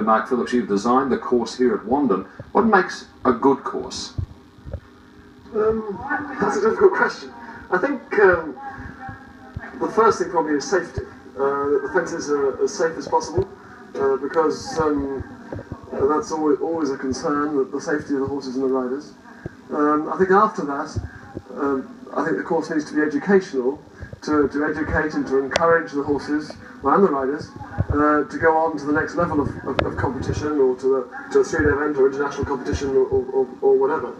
Captain Mark Phillips, you've designed the course here at Wandon. What makes a good course? That's a difficult question. I think the first thing probably is safety. That the fences are as safe as possible, because that's always a concern, that the safety of the horses and the riders. I think after that, I think the course needs to be educational, to educate and to encourage the horses and the riders to go on to the next level of competition, or to a 3-day event or international competition, or whatever.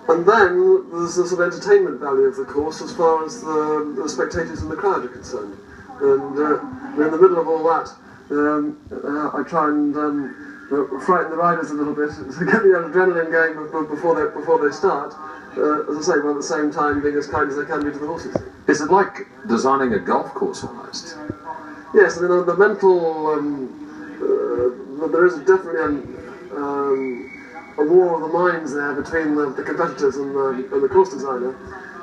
And then there's the sort of entertainment value of the course as far as the spectators and the crowd are concerned. And in the middle of all that, I try and frighten the riders a little bit to get the adrenaline going before they start. As I say, while at the same time being as kind as they can be to the horses. Is it like designing a golf course almost? Yes, I mean the mental. There is definitely a war of the minds there between the competitors and the course designer,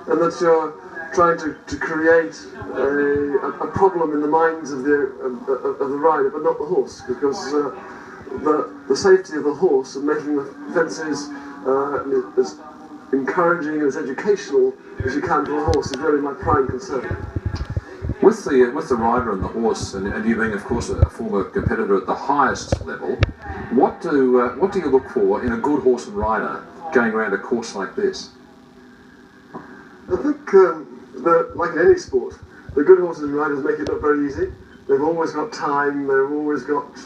and that you're trying to create a problem in the minds of the rider, but not the horse, because the safety of the horse and making the fences as encouraging and as educational as you can to the horse is really my prime concern. With the rider and the horse, and you being, of course, a former competitor at the highest level, what do you look for in a good horse and rider going around a course like this? I think that, like in any sport, the good horses and riders make it look very easy. They've always got time. They've always got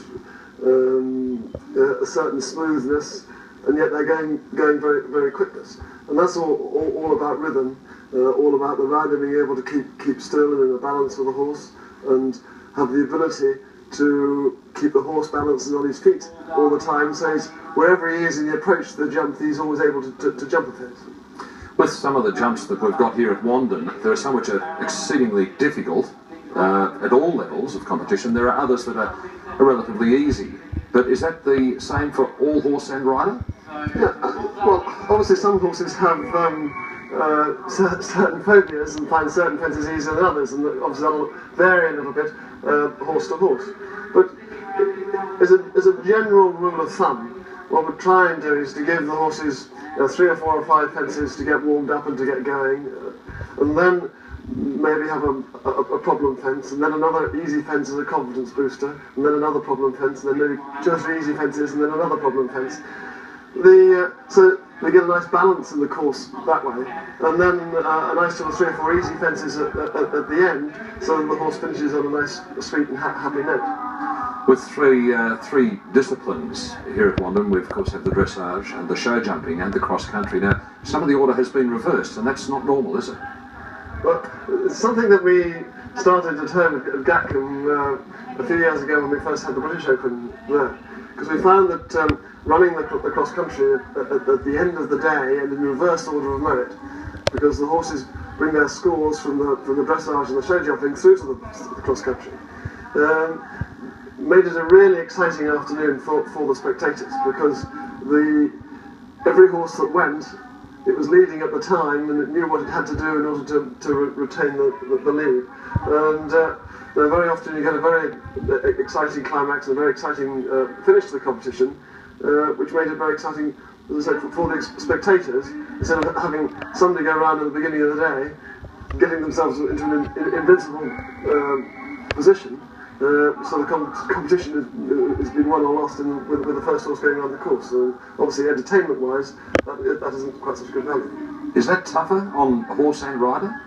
a certain smoothness, and yet they're going very very quickness. And that's all about rhythm. All about the rider being able to keep still and in a balance with the horse, and have the ability to keep the horse balanced and on his feet all the time, so wherever he is in the approach to the jump, he's always able to jump a bit. With some of the jumps that we've got here at Wandon, there are some which are exceedingly difficult at all levels of competition. There are others that are relatively easy. But is that the same for all horse and rider? Yeah, well, obviously some horses have certain phobias and find certain fences easier than others, and obviously that'll vary a little bit horse to horse. But as a general rule of thumb, what we try and do is to give the horses 3 or 4 or 5 fences to get warmed up and to get going, and then maybe have a problem fence, and then another easy fence as a confidence booster, and then another problem fence, and then maybe 2 or 3 easy fences, and then another problem fence. So we get a nice balance in the course that way, and then a nice sort of 3 or 4 easy fences at the end, so that the horse finishes on a nice, sweet and happy note. With three disciplines here at Wandon, we of course have the dressage and the show jumping and the cross country. Now, some of the order has been reversed, and that's not normal, is it? Well, it's something that we started at home at Gatcombe a few years ago when we first had the British Open there, because we found that running the cross country at the end of the day and in reverse order of merit, because the horses bring their scores from the dressage and the show jumping through to the cross country, made it a really exciting afternoon for the spectators, because every horse that went, it was leading at the time, and it knew what it had to do in order to retain the lead. And very often you get a very exciting climax and a very exciting finish to the competition, which made it very exciting, as I said, for the spectators, instead of having somebody go around at the beginning of the day, getting themselves into an invincible position. So the competition has been won or lost with the first horse going around the course. So obviously, entertainment-wise, that isn't quite such a good value. Is that tougher on horse and rider?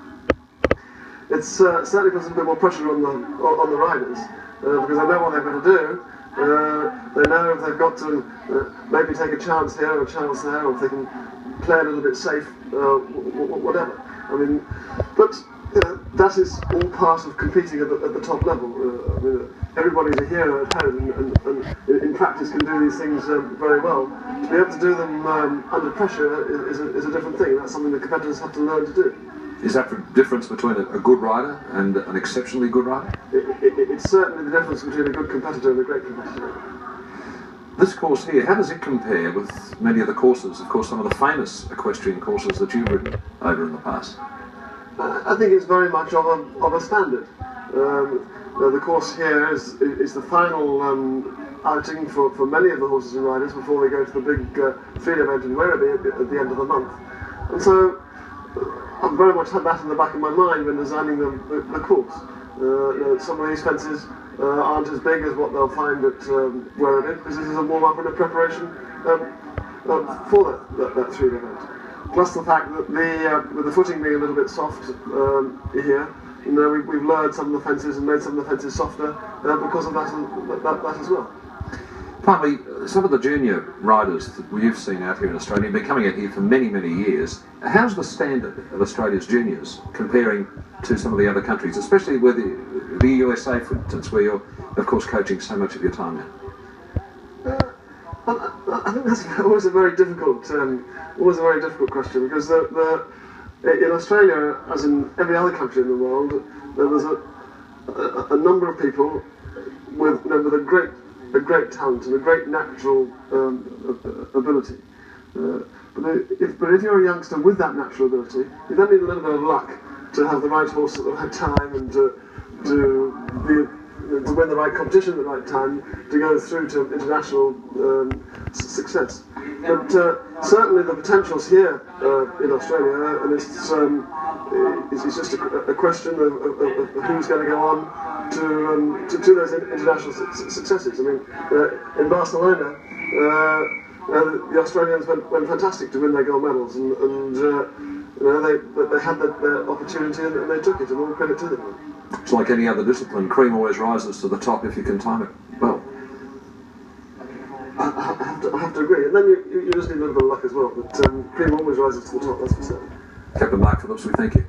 It's certainly puts a bit more pressure on the riders, because they know what they've got to do. They know if they've got to maybe take a chance here or a chance there, or if they can play a little bit safe, whatever. I mean, but that is all part of competing at the top level. I mean, everybody's a hero at home, and in practice can do these things very well. To be able to do them under pressure is a different thing. That's something that competitors have to learn to do. Is that the difference between a good rider and an exceptionally good rider? It's certainly the difference between a good competitor and a great competitor. This course here, how does it compare with many of the courses, of course some of the famous equestrian courses that you've ridden over in the past? I think it's very much of a standard. The course here is the final outing for many of the horses and riders before they go to the big field event in Werribee at the end of the month. And so I've very much had that in the back of my mind when designing the course. Some of these fences aren't as big as what they'll find at Werribee, because this is a warm-up and a preparation for that field event. Plus the fact that with the footing being a little bit soft here, we've lowered some of the fences and made some of the fences softer because of that as well. Finally, some of the junior riders that you've seen out here in Australia have been coming out here for many, many years. How's the standard of Australia's juniors comparing to some of the other countries, especially with the USA, for instance, where you're, of course, coaching so much of your time now? I think that's always a very difficult question, because in Australia, as in every other country in the world, there's a number of people with a great talent and a great natural ability. But if you're a youngster with that natural ability, you then need a little bit of luck to have the right horse at the right time and to win the right competition at the right time to go through to international success. But certainly the potential's here in Australia, and it's just a question of who's going to go on to those international successes. I mean, in Barcelona, the Australians went fantastic to win their gold medals, and they had their opportunity and they took it, and all credit to them. It's like any other discipline, cream always rises to the top if you can time it well. I have to agree, and then you just need a little bit of luck as well, but cream always rises to the top, that's for certain. Captain Mark Phillips, we thank you.